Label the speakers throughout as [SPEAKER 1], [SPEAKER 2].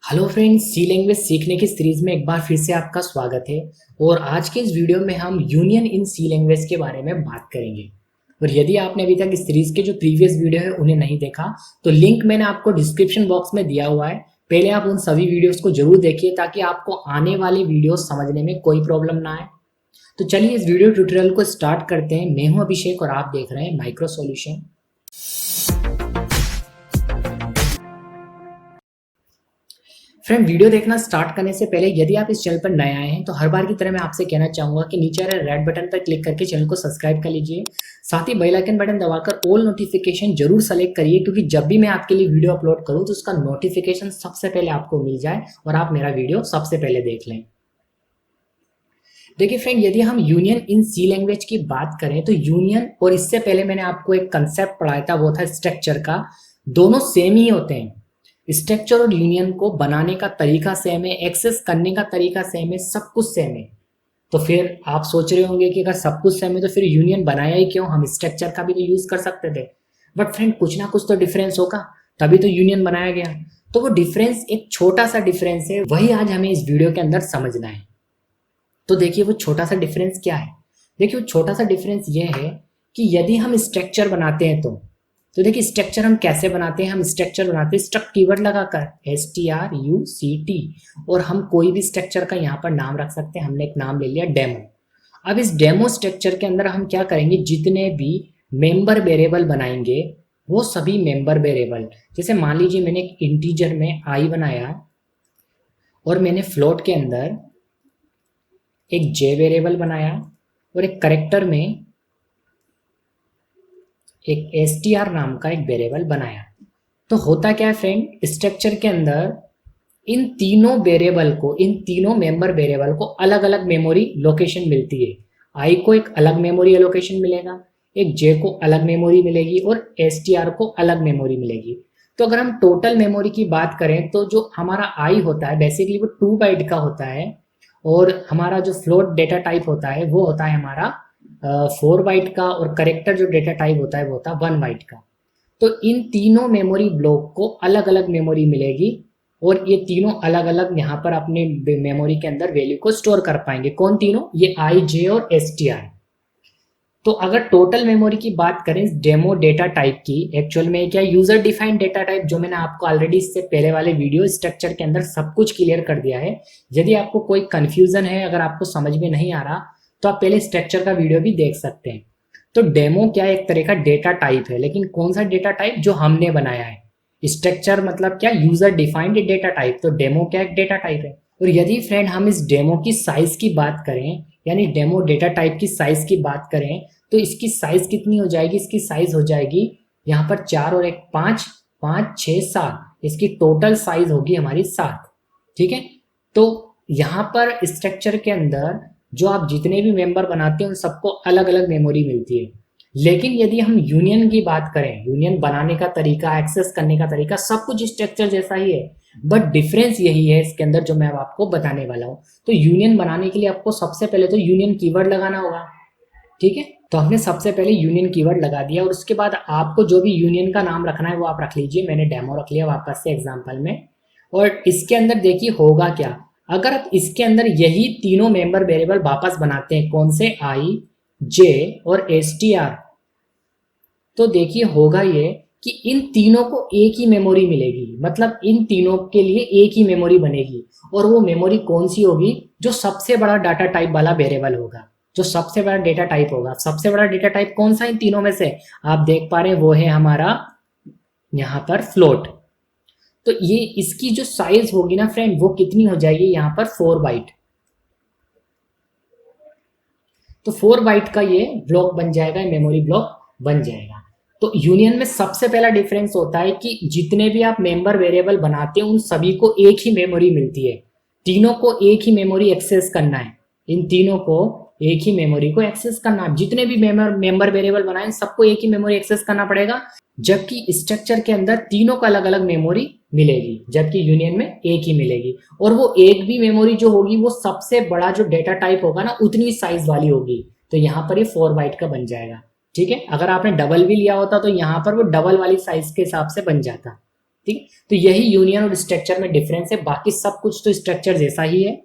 [SPEAKER 1] Hello friends, सी language सीखने की series में एक बार फिर से आपका स्वागत है। और आज के इस वीडियो में हम यूनियन इन सी लैंग्वेज के बारे में बात करेंगे। और यदि आपने अभी तक इस सीरीज के जो प्रीवियस वीडियो है उन्हें नहीं देखा तो लिंक मैंने आपको डिस्क्रिप्शन बॉक्स में दिया हुआ है। पहले आप उन सभी वीडियोस को जरूर देखिए ताकि आपको आने वाली वीडियोस समझने में कोई प्रॉब्लम ना आए। तो चलिए इस वीडियो ट्यूटोरियल को स्टार्ट करते हैं। मैं हूं अभिषेक और आप देख रहे हैं माइक्रो सॉल्यूशन। फ्रेंड, वीडियो देखना स्टार्ट करने से पहले यदि आप इस चैनल पर नए आए हैं तो हर बार की तरह मैं आपसे कहना चाहूंगा कि नीचे आ रहे रेड बटन पर क्लिक करके चैनल को सब्सक्राइब कर लीजिए। साथ ही बेल आइकन बटन दबाकर ऑल नोटिफिकेशन जरूर सेलेक्ट करिए, क्योंकि जब भी मैं आपके लिए वीडियो अपलोड करूं तो उसका नोटिफिकेशन सबसे पहले आपको मिल जाए और आप मेरा वीडियो सबसे पहले देख लें। देखिए फ्रेंड, यदि हम यूनियन इन सी लैंग्वेज की बात करें तो यूनियन और इससे पहले मैंने आपको एक कंसेप्ट पढ़ाया था, वो था स्ट्रक्चर का। दोनों सेम ही होते हैं। स्ट्रक्चर और यूनियन को बनाने का तरीका सेम है, एक्सेस करने का तरीका सेम है, सब कुछ सेम है। तो फिर आप सोच रहे होंगे कि अगर सब कुछ सेम है तो फिर यूनियन बनाया ही क्यों, हम स्ट्रक्चर का भी तो यूज कर सकते थे। बट फ्रेंड, कुछ ना कुछ तो डिफरेंस होगा, तभी तो यूनियन बनाया गया। तो वो डिफरेंस, एक छोटा सा डिफरेंस है, वही आज हमें इस वीडियो के अंदर समझना है। तो देखिए वो छोटा सा डिफरेंस क्या है। देखिए वो छोटा सा डिफरेंस ये है कि यदि हम स्ट्रक्चर बनाते हैं तो देखिए स्ट्रक्चर हम कैसे बनाते हैं। हम स्ट्रक्चर बनाते हैं स्ट्रक्ट कीवर्ड लगाकर, STRUCT। और हम कोई भी स्ट्रक्चर का यहाँ पर नाम रख सकते हैं। हमने एक नाम ले लिया डेमो। अब इस डेमो स्ट्रक्चर के अंदर हम क्या करेंगे, जितने भी मेंबर वेरिएबल बनाएंगे वो सभी मेंबर वेरिएबल, जैसे मान लीजिए मैंने एक इंटीजर में आई बनाया और मैंने फ्लोट के अंदर एक जे वेरिएबल बनाया और एक करेक्टर में एक STR नाम का एक वेरिएबल बनाया। तो होता क्या है फ्रेंड, स्ट्रक्चर के अंदर इन तीनों वेरिएबल को, इन तीनों मेंबर वेरिएबल को अलग अलग मेमोरी लोकेशन मिलती है। आई को एक अलग मेमोरी लोकेशन मिलेगा, एक जे को अलग मेमोरी मिलेगी और STR को अलग मेमोरी मिलेगी। तो अगर हम टोटल मेमोरी की बात करें तो जो हमारा आई होता है बेसिकली वो 2 बाइट का होता है, और हमारा जो फ्लोट डेटा टाइप होता है वो होता है हमारा 4 बाइट का, और करेक्टर जो डेटा टाइप होता है वो होता है 1 बाइट का। तो इन तीनों मेमोरी ब्लॉक को अलग अलग मेमोरी मिलेगी और ये तीनों अलग अलग यहाँ पर अपने मेमोरी के अंदर वैल्यू को स्टोर कर पाएंगे। कौन तीनों, ये आई, जे और STR। तो अगर टोटल मेमोरी की बात करें डेमो डेटा टाइप की, एक्चुअल में क्या यूजर डिफाइंड डेटा टाइप, जो मैंने आपको ऑलरेडी इससे पहले वाले वीडियो स्ट्रक्चर के अंदर सब कुछ क्लियर कर दिया है। यदि आपको कोई कंफ्यूजन है, अगर आपको समझ में नहीं आ रहा तो आप पहले स्ट्रक्चर का वीडियो भी देख सकते हैं। तो डेमो क्या एक तरह का डेटा टाइप है, लेकिन कौन सा डेटा टाइप, जो हमने बनाया है। स्ट्रक्चर मतलब क्या, यूजर डिफाइंड डेटा टाइप। तो डेमो क्या एक डेटा टाइप है। और यदि फ्रेंड हम इस डेमो की साइज की बात करें, यानी डेमो डेटा टाइप की साइज की बात करें, तो इसकी साइज कितनी हो जाएगी, इसकी साइज हो जाएगी यहाँ पर 4 और 1 5, 5 6 7, इसकी टोटल साइज होगी हमारी 7। ठीक है। तो यहाँ पर स्ट्रक्चर के अंदर जो आप जितने भी मेंबर बनाते हैं उन सबको अलग अलग मेमोरी मिलती है। लेकिन यदि हम यूनियन की बात करें, यूनियन बनाने का तरीका, एक्सेस करने का तरीका, सब कुछ स्ट्रक्चर जैसा ही है, बट डिफरेंस यही है इसके अंदर जो मैं अब आपको बताने वाला हूँ। तो यूनियन बनाने के लिए आपको सबसे पहले तो यूनियन कीवर्ड लगाना होगा। ठीक है। तो हमने सबसे पहले यूनियन कीवर्ड लगा दिया और उसके बाद आपको जो भी यूनियन का नाम रखना है वो आप रख लीजिए। मैंने डेमो रख लिया वापस से एग्जांपल में। और इसके अंदर देखिए होगा क्या, अगर आप इसके अंदर यही तीनों मेंबर वेरिएबल वापस बनाते हैं, कौन से, आई, जे और STR, तो देखिए होगा ये कि इन तीनों को एक ही मेमोरी मिलेगी। मतलब इन तीनों के लिए एक ही मेमोरी बनेगी। और वो मेमोरी कौन सी होगी, जो सबसे बड़ा डाटा टाइप वाला वेरिएबल होगा, जो सबसे बड़ा डेटा टाइप होगा। सबसे बड़ा डेटा टाइप कौन सा इन तीनों में से, आप देख पा रहे हैं वो है हमारा यहाँ पर फ्लोट। तो ये इसकी जो साइज होगी ना फ्रेंड, वो कितनी हो जाएगी यहाँ पर 4 बाइट। तो 4 बाइट का ये ब्लॉक बन जाएगा, मेमोरी ब्लॉक बन जाएगा। तो यूनियन में सबसे पहला डिफरेंस होता है कि जितने भी आप मेंबर वेरिएबल बनाते हैं उन सभी को एक ही मेमोरी मिलती है। तीनों को एक ही मेमोरी एक्सेस करना है, इन तीनों को एक ही मेमोरी को एक्सेस करना है। जितने भी मेंबर वेरिएबल बनाए सबको एक ही मेमोरी एक्सेस करना पड़ेगा। जबकि स्ट्रक्चर के अंदर तीनों को अलग अलग मेमोरी मिलेगी, जबकि यूनियन में एक ही मिलेगी। और वो एक भी मेमोरी जो होगी वो सबसे बड़ा जो डेटा टाइप होगा ना उतनी साइज वाली होगी। तो यहाँ पर ये 4 बाइट का बन जाएगा। ठीक है। अगर आपने डबल भी लिया होता तो यहाँ पर वो डबल वाली साइज के हिसाब से बन जाता। ठीक। तो यही यूनियन और स्ट्रक्चर में डिफरेंस है, बाकी सब कुछ तो स्ट्रक्चर जैसा ही है।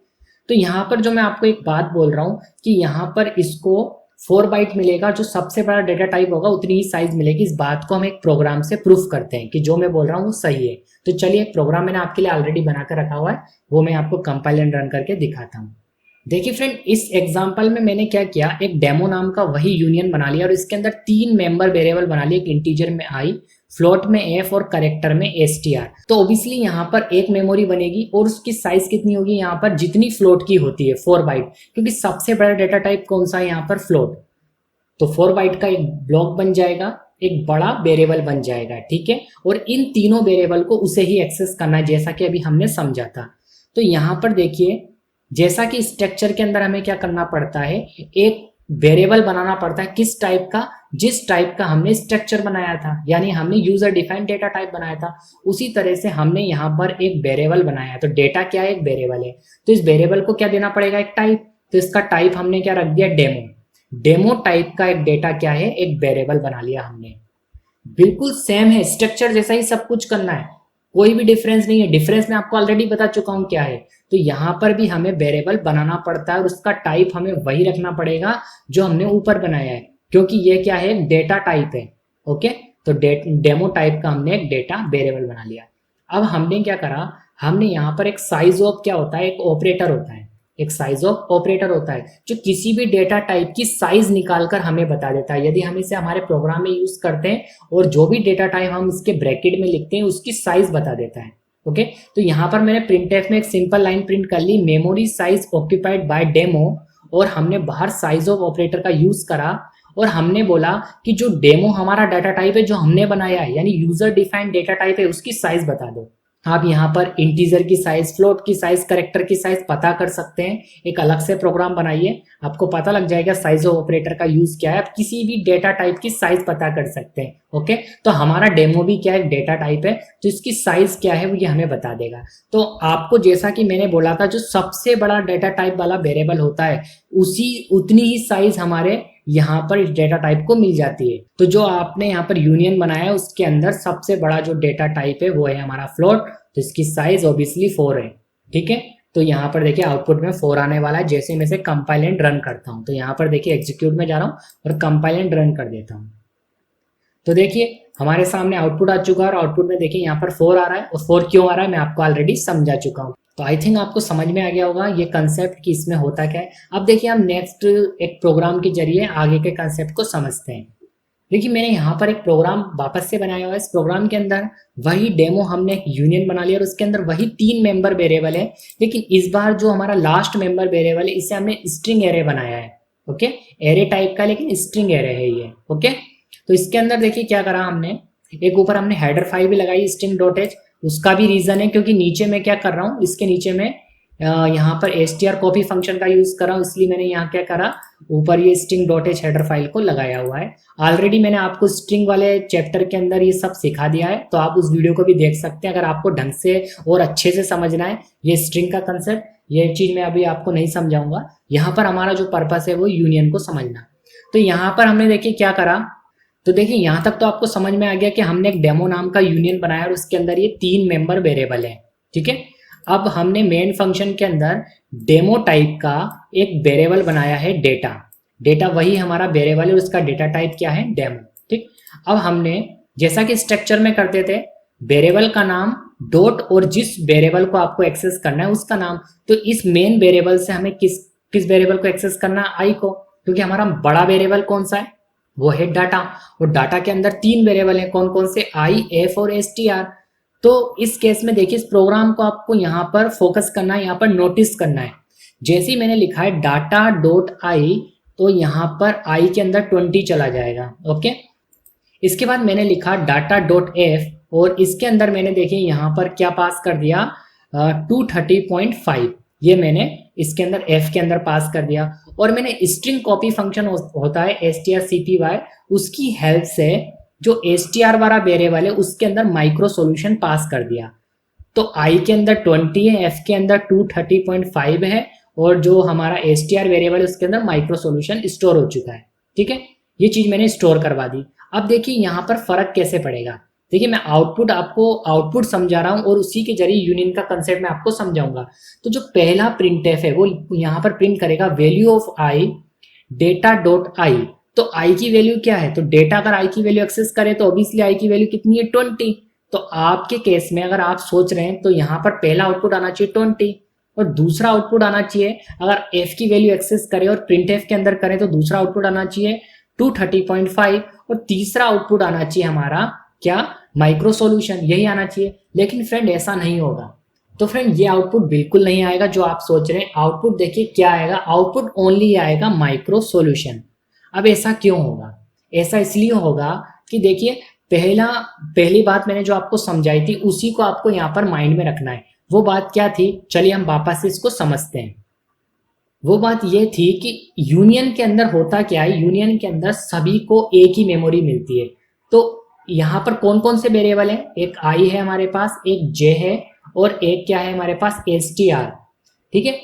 [SPEAKER 1] तो यहाँ पर जो मैं आपको एक बात बोल रहा हूँ कि यहाँ पर इसको 4 बाइट मिलेगा, जो सबसे बड़ा डेटा टाइप होगा उतनी ही साइज मिलेगी। इस बात को हम एक प्रोग्राम से प्रूफ करते हैं कि जो मैं बोल रहा हूँ वो सही है। तो चलिए, एक प्रोग्राम मैंने आपके लिए ऑलरेडी बनाकर रखा हुआ है, वो मैं आपको कंपाइल एंड रन करके दिखाता हूँ। देखिए फ्रेंड, इस एग्जाम्पल में मैंने क्या किया, एक डेमो नाम का वही यूनियन बना लिया और इसके अंदर 3 मेंबर वेरिएबल बना लिए, एक इंटीजर में आई, फ्लोट में एफ और करेक्टर में एसटीआर। तो ओबियसली यहाँ पर एक मेमोरी बनेगी और उसकी साइज कितनी होगी, यहाँ पर जितनी फ्लोट की होती है 4 बाइट, क्योंकि सबसे बड़ा डेटा टाइप कौन सा है यहाँ पर, फ्लोट। तो 4 बाइट का एक ब्लॉक बन जाएगा, एक बड़ा वेरिएबल बन जाएगा, ठीक है। और इन तीनों वेरिएबल को उसे ही एक्सेस करना है, जैसा कि अभी हमने समझा था। तो यहाँ पर देखिए, जैसा कि स्ट्रक्चर के अंदर हमें क्या करना पड़ता है, एक वेरिएबल बनाना पड़ता है, किस टाइप का, जिस टाइप का हमने स्ट्रक्चर बनाया था, यानी हमने यूजर डिफाइंड डेटा टाइप बनाया था, उसी तरह से हमने यहाँ पर एक वेरिएबल बनाया। तो डेटा क्या है, एक वेरिएबल है। तो इस वेरिएबल को क्या देना पड़ेगा, एक टाइप। तो इसका टाइप हमने क्या रख दिया, डेमो। डेमो टाइप का एक डेटा क्या है, एक वेरिएबल बना लिया हमने। बिल्कुल सेम है, स्ट्रक्चर जैसा ही सब कुछ करना है, कोई भी डिफरेंस नहीं है। डिफरेंस मैं आपको ऑलरेडी बता चुका हूं क्या है। तो यहाँ पर भी हमें वेरिएबल बनाना पड़ता है और उसका टाइप हमें वही रखना पड़ेगा जो हमने ऊपर बनाया है, क्योंकि ये क्या है, डेटा टाइप है। ओके, तो डेमो टाइप का हमने एक डेटा वेरिएबल बना लिया। अब हमने क्या करा, हमने यहाँ पर एक साइज ऑफ क्या होता है, एक ऑपरेटर होता है, एक साइज ऑफ ऑपरेटर होता है जो किसी भी डेटा टाइप की साइज निकालकर हमें बता देता है। यदि हम इसे हमारे प्रोग्राम में यूज करते हैं और जो भी डेटा टाइप हम इसके ब्रैकेट में लिखते हैं उसकी साइज बता देता है। ओके, तो यहाँ पर मैंने प्रिंटफ में एक सिंपल लाइन प्रिंट कर ली, memory size occupied by demo, और हमने बाहर साइज ऑफ ऑपरेटर का यूज करा और हमने बोला कि जो डेमो हमारा डाटा टाइप है जो हमने बनाया है, यानी यूजर डिफाइंड डेटा टाइप है, उसकी साइज बता दो। आप यहाँ पर इंटीजर की साइज, फ्लोट की साइज, करेक्टर की साइज पता कर सकते हैं। एक अलग से प्रोग्राम बनाइए, आपको पता लग जाएगा साइज ऑफ ऑपरेटर का यूज क्या है। आप किसी भी डेटा टाइप की साइज पता कर सकते हैं। ओके, तो हमारा डेमो भी क्या है, डेटा टाइप है, तो इसकी साइज क्या है वो ये हमें बता देगा। तो आपको जैसा कि मैंने बोला था, जो सबसे बड़ा डेटा टाइप वाला वेरिएबल होता है उतनी ही साइज हमारे यहाँ पर इस डेटा टाइप को मिल जाती है। तो जो आपने यहाँ पर यूनियन बनाया है उसके अंदर सबसे बड़ा जो डेटा टाइप है वो है हमारा फ्लोट, तो इसकी साइज ऑब्वियसली 4 है। ठीक है, तो यहाँ पर देखिए आउटपुट में 4 आने वाला है। जैसे मैं इसे कंपाइल एंड रन करता हूँ, तो यहाँ पर देखिए एग्जीक्यूट में जा रहा हूँ और कंपाइल एंड रन कर देता हूँ, तो देखिए हमारे सामने आउटपुट आ चुका है। और आउटपुट में देखिए यहाँ पर 4 आ रहा है, और 4 क्यों आ रहा है मैं आपको ऑलरेडी समझा चुका हूँ। तो आई थिंक आपको समझ में आ गया होगा ये कंसेप्ट कि इसमें होता क्या है। अब देखिए हम नेक्स्ट एक प्रोग्राम के जरिए आगे के कंसेप्ट को समझते हैं। देखिए मैंने यहाँ पर एक प्रोग्राम वापस से बनाया हुआ है। इस प्रोग्राम के अंदर वही डेमो हमने एक यूनियन बना लिया और उसके अंदर वही 3 मेंबर वेरिएबल है, लेकिन इस बार जो हमारा लास्ट मेंबर वेरिएबल है इसे हमने स्ट्रिंग एरे बनाया है। ओके, एरे टाइप का लेकिन स्ट्रिंग एरे है ये। ओके, तो इसके अंदर देखिए क्या करा हमने, एक ऊपर हमने हेडर फाइल भी लगाई string.h। उसका भी रीजन है क्योंकि नीचे में क्या कर रहा हूँ, इसके नीचे में यहाँ पर str कॉपी फंक्शन का यूज कर रहा हूँ, इसलिए मैंने यहाँ क्या करा, ऊपर ये string.h हेडर फाइल को लगाया हुआ है। ऑलरेडी मैंने आपको स्ट्रिंग वाले चैप्टर के अंदर ये सब सिखा दिया है, तो आप उस वीडियो को भी देख सकते हैं अगर आपको ढंग से और अच्छे से समझना है ये स्ट्रिंग का कंसेप्ट। ये चीज मैं अभी आपको नहीं समझाऊंगा। यहाँ पर हमारा जो पर्पस है वो यूनियन को समझना। तो यहाँ पर हमने देखिए क्या करा, तो देखिए यहाँ तक तो आपको समझ में आ गया कि हमने एक डेमो नाम का यूनियन बनाया और उसके अंदर ये 3 मेंबर वेरिएबल है। ठीक है, अब हमने मेन फंक्शन के अंदर डेमो टाइप का एक वेरिएबल बनाया है डेटा। डेटा वही हमारा वेरिएबल है, उसका डेटा टाइप क्या है, डेमो। ठीक, अब हमने जैसा कि स्ट्रक्चर में करते थे, वेरिएबल का नाम डॉट और जिस वेरिएबल को आपको एक्सेस करना है उसका नाम। तो इस मेन वेरिएबल से हमें किस वेरिएबल को एक्सेस करना है, आई को, क्योंकि हमारा बड़ा वेरिएबल कौन सा है, वो है डाटा। और डाटा के अंदर 3 वेरिएबल हैं, कौन कौन से, आई, एफ और str। तो इस केस में देखिए इस प्रोग्राम को आपको यहाँ पर फोकस करना है, यहाँ पर नोटिस करना है। जैसे ही मैंने लिखा है डाटा डॉट आई, तो यहाँ पर आई के अंदर 20 चला जाएगा। ओके, इसके बाद मैंने लिखा डाटा डॉट एफ, और इसके अंदर मैंने देखिए यहाँ पर क्या पास कर दिया, 230.5, ये मैंने इसके अंदर f के अंदर पास कर दिया। और मैंने स्ट्रिंग कॉपी फंक्शन होता है strcpy, उसकी हेल्प से जो str वाला वेरिएबल है उसके अंदर माइक्रो सॉल्यूशन पास कर दिया। तो i के अंदर 20 है, f के अंदर 230.5 है, और जो हमारा str वेरिएबल है उसके अंदर माइक्रो सॉल्यूशन स्टोर हो चुका है। ठीक है, ये चीज मैंने स्टोर करवा दी। अब देखिए यहाँ पर फर्क कैसे पड़ेगा। देखिए मैं आउटपुट समझा रहा हूँ और उसी के जरिए यूनियन का कंसेप्ट मैं आपको समझाऊंगा। तो जो पहला प्रिंटफ है वो यहाँ पर प्रिंट करेगा value of I data dot I. तो आई की वैल्यू क्या है, तो डेटा अगर आई की वैल्यू एक्सेस करे तो ऑब्वियसली आई की वैल्यू कितनी है 20। तो आपके केस में अगर आप सोच रहे हैं तो यहाँ पर पहला आउटपुट आना चाहिए 20 और दूसरा आउटपुट आना चाहिए, अगर एफ की वैल्यू एक्सेस करें और प्रिंट एफ के अंदर करें तो दूसरा आउटपुट आना चाहिए 230.5 और तीसरा आउटपुट आना चाहिए हमारा क्या, माइक्रो सॉल्यूशन, यही आना चाहिए। लेकिन फ्रेंड ऐसा नहीं होगा। तो फ्रेंड ये आउटपुट बिल्कुल नहीं आएगा जो आप सोच रहे हैं। आउटपुट देखिए क्या आएगा, आउटपुट ओनली आएगा माइक्रो सॉल्यूशन। अब ऐसा क्यों होगा, ऐसा इसलिए होगा कि देखिए पहली बात मैंने जो आपको समझाई थी उसी को आपको यहाँ पर माइंड में रखना है। वो बात क्या थी, चलिए हम वापस से इसको समझते हैं। वो बात ये थी कि यूनियन के अंदर होता क्या है, यूनियन के अंदर सभी को एक ही मेमोरी मिलती है। तो यहाँ पर कौन कौन से वेरिएबल है, एक आई है हमारे पास, एक जे है और एक क्या है हमारे पास str, ठीक है।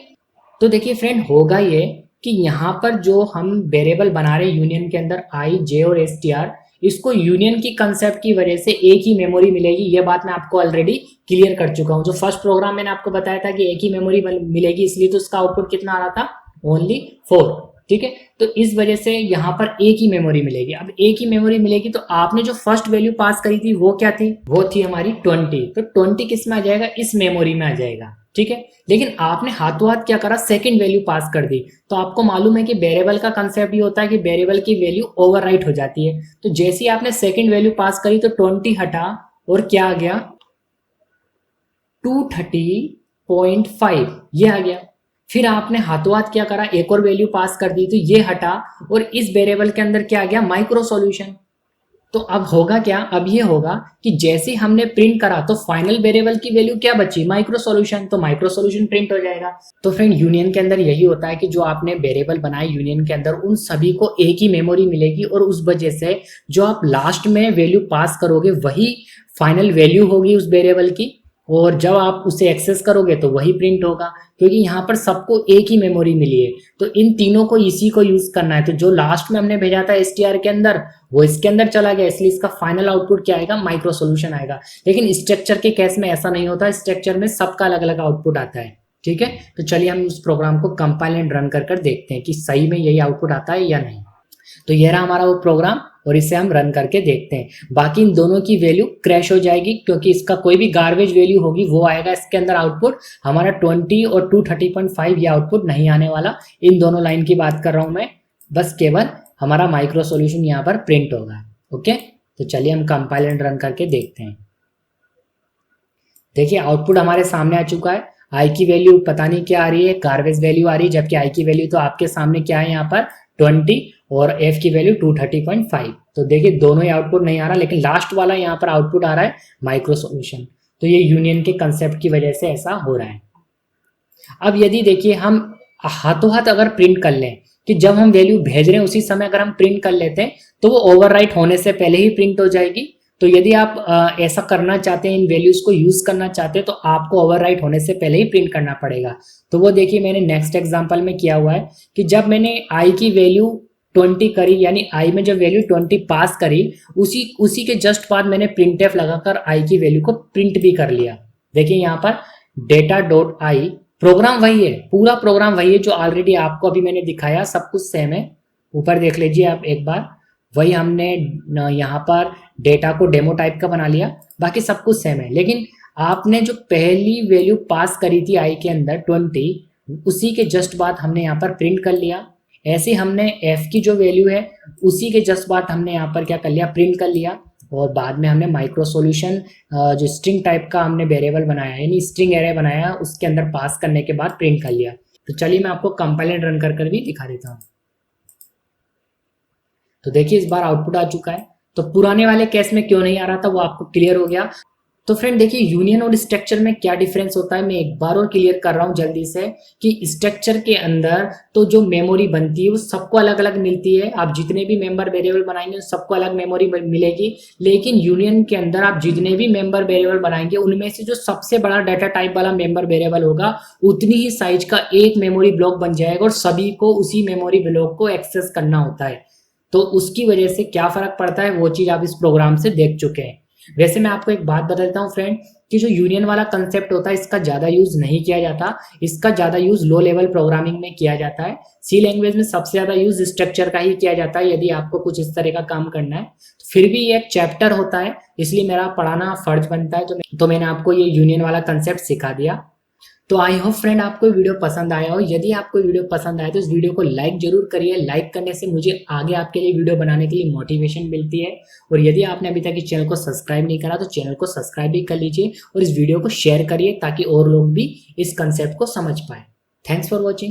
[SPEAKER 1] तो देखिए फ्रेंड होगा ये कि यहाँ पर जो हम वेरिएबल बना रहे हैं यूनियन के अंदर आई जे और str, इसको यूनियन की कंसेप्ट की वजह से एक ही मेमोरी मिलेगी। ये बात मैं आपको ऑलरेडी क्लियर कर चुका हूँ। जो फर्स्ट प्रोग्राम मैंने आपको बताया था कि एक ही मेमोरी मिलेगी, इसलिए तो उसका आउटपुट कितना आ रहा था, ओनली 4, ठीक है। तो इस वजह से यहाँ पर एक ही मेमोरी मिलेगी। अब एक ही मेमोरी मिलेगी तो आपने जो फर्स्ट वैल्यू पास करी थी वो क्या थी, वो थी हमारी 20। तो 20 किस में आ जाएगा, इस मेमोरी में आ जाएगा, ठीक है। लेकिन आपने हाथों हाथ क्या करा, सेकंड वैल्यू पास कर दी। तो आपको मालूम है कि वेरिएबल का कंसेप्ट ये होता है कि वेरिएबल की वैल्यू ओवरराइट हो जाती है। तो जैसे ही आपने सेकंड वैल्यू पास करी तो 20 हटा और क्या आ गया 230.5 ये आ गया। फिर आपने हाथों हाथ क्या करा, एक और वैल्यू पास कर दी तो ये हटा और इस वेरिएबल के अंदर क्या आ गया, माइक्रो सॉल्यूशन। तो अब होगा क्या, अब ये होगा कि जैसे हमने प्रिंट करा तो फाइनल वेरिएबल की वैल्यू क्या बची, माइक्रो सॉल्यूशन। तो माइक्रो सॉल्यूशन प्रिंट हो जाएगा। तो फ्रेंड यूनियन के अंदर यही होता है कि जो आपने वेरिएबल बनाए यूनियन के अंदर उन सभी को एक ही मेमोरी मिलेगी और उस वजह से जो आप लास्ट में वैल्यू पास करोगे वही फाइनल वैल्यू होगी उस वेरिएबल की, और जब आप उसे एक्सेस करोगे तो वही प्रिंट होगा, क्योंकि यहाँ पर सबको एक ही मेमोरी मिली है। तो इन तीनों को इसी को यूज करना है। तो जो लास्ट में हमने भेजा था str के अंदर वो इसके अंदर चला गया, इसलिए इसका फाइनल आउटपुट क्या आएगा, माइक्रो सॉल्यूशन आएगा। लेकिन स्ट्रक्चर के केस में ऐसा नहीं होता, स्ट्रक्चर में सबका अलग अलग आउटपुट आता है, ठीक है। तो चलिए हम उस प्रोग्राम को कंपाइल एंड रन कर देखते हैं कि सही में यही आउटपुट आता है या नहीं। तो ये रहा हमारा वो प्रोग्राम और इसे हम रन करके देखते हैं। बाकी इन दोनों की वैल्यू क्रैश हो जाएगी क्योंकि इसका कोई भी गार्बेज वैल्यू होगी वो आएगा इसके अंदर आउटपुट। हमारा 20 और 230.5 ये आउटपुट नहीं आने वाला। इन दोनों लाइन की बात कर रहा हूं मैं, बस केवल हमारा माइक्रो सॉल्यूशन यहाँ पर प्रिंट होगा। ओके, तो चलिए हम कंपाइल एंड रन करके देखते हैं। देखिए आउटपुट हमारे सामने आ चुका है। आई की वैल्यू पता नहीं क्या आ रही है, गार्बेज वैल्यू आ रही है, जबकि आई की वैल्यू तो आपके सामने क्या है यहाँ पर 20 और एफ की वैल्यू 230.5। तो देखिए दोनों ही आउटपुट नहीं आ रहा, लेकिन लास्ट वाला यहाँ पर आउटपुट आ रहा है माइक्रो सॉल्यूशन। तो ये यूनियन के कंसेप्ट की वजह से ऐसा हो रहा है। अब यदि देखिए हम हाथों हाथ अगर प्रिंट कर लें कि जब हम वैल्यू भेज रहे हैं उसी समय अगर हम प्रिंट कर लेते हैं तो वो ओवरराइट होने से पहले ही प्रिंट हो जाएगी। तो यदि आप ऐसा करना चाहते हैं, इन वैल्यूज को यूज करना चाहते हैं, तो आपको ओवरराइट होने से पहले ही प्रिंट करना पड़ेगा। तो वो देखिए मैंने नेक्स्ट एग्जांपल में किया हुआ है कि जब मैंने आई की वैल्यू 20 करी, यानी आई में जब वैल्यू 20 पास करी उसी के जस्ट बाद मैंने प्रिंट एफ लगाकर आई की वैल्यू को प्रिंट भी कर लिया। देखिए यहाँ पर डेटा डॉट आई, प्रोग्राम वही है, पूरा प्रोग्राम वही है जो ऑलरेडी आपको अभी मैंने दिखाया, सब कुछ सेम है। ऊपर देख लीजिए आप एक बार, वही हमने यहाँ पर डेटा को डेमो टाइप का बना लिया, बाकी सब कुछ सेम है। लेकिन आपने जो पहली वैल्यू पास करी थी आई के अंदर 20, उसी के जस्ट बाद हमने यहाँ पर प्रिंट कर लिया। ऐसे हमने एफ की जो वैल्यू है उसी के जस्ट बाद हमने यहाँ पर क्या कर लिया, प्रिंट कर लिया। और बाद में हमने माइक्रो सॉल्यूशन जो स्ट्रिंग टाइप का हमने वेरिएबल बनाया, यानी स्ट्रिंग एरे बनाया, उसके अंदर पास करने के बाद प्रिंट कर लिया। तो चलिए मैं आपको कंपाइल एंड रन कर भी दिखा देता हूँ। तो देखिए इस बार आउटपुट आ चुका है। तो पुराने वाले केस में क्यों नहीं आ रहा था वो आपको क्लियर हो गया। तो फ्रेंड देखिए यूनियन और स्ट्रक्चर में क्या डिफरेंस होता है, मैं एक बार और क्लियर कर रहा हूँ जल्दी से कि स्ट्रक्चर के अंदर तो जो मेमोरी बनती है वो सबको अलग अलग मिलती है। आप जितने भी मेंबर वेरिएबल बनाएंगे सबको अलग मेमोरी मिलेगी। लेकिन यूनियन के अंदर आप जितने भी मेंबर वेरिएबल बनाएंगे उनमें से जो सबसे बड़ा डाटा टाइप वाला मेंबर वेरिएबल होगा उतनी ही साइज का एक मेमोरी ब्लॉक बन जाएगा और सभी को उसी मेमोरी ब्लॉक को एक्सेस करना होता है। तो उसकी वजह से क्या फर्क पड़ता है वो चीज आप इस प्रोग्राम से देख चुके हैं। वैसे मैं आपको एक बात बता देता हूँ फ्रेंड कि जो यूनियन वाला कंसेप्ट होता है इसका ज़्यादा यूज़ नहीं किया जाता, इसका ज़्यादा यूज़ लो लेवल प्रोग्रामिंग में किया जाता है। सी लैंग्वेज में सबसे ज़्यादा यूज़ स्ट्रक्चर का ही किया जाता है यदि आपको कुछ इस तरह का काम करना है। तो फिर भी ये एक चैप्टर होता है, इसलिए मेरा पढ़ाना फ़र्ज बनता है, तो मैंने आपको ये यूनियन वाला कंसेप्ट सिखा दिया। तो आई होप फ्रेंड आपको वीडियो पसंद आया हो। यदि आपको वीडियो पसंद आए तो इस वीडियो को लाइक जरूर करिए। लाइक करने से मुझे आगे आपके लिए वीडियो बनाने के लिए मोटिवेशन मिलती है। और यदि आपने अभी तक इस चैनल को सब्सक्राइब नहीं करा तो चैनल को सब्सक्राइब भी कर लीजिए और इस वीडियो को शेयर करिए ताकि और लोग भी इस कंसेप्ट को समझ पाए। Thanks for watching.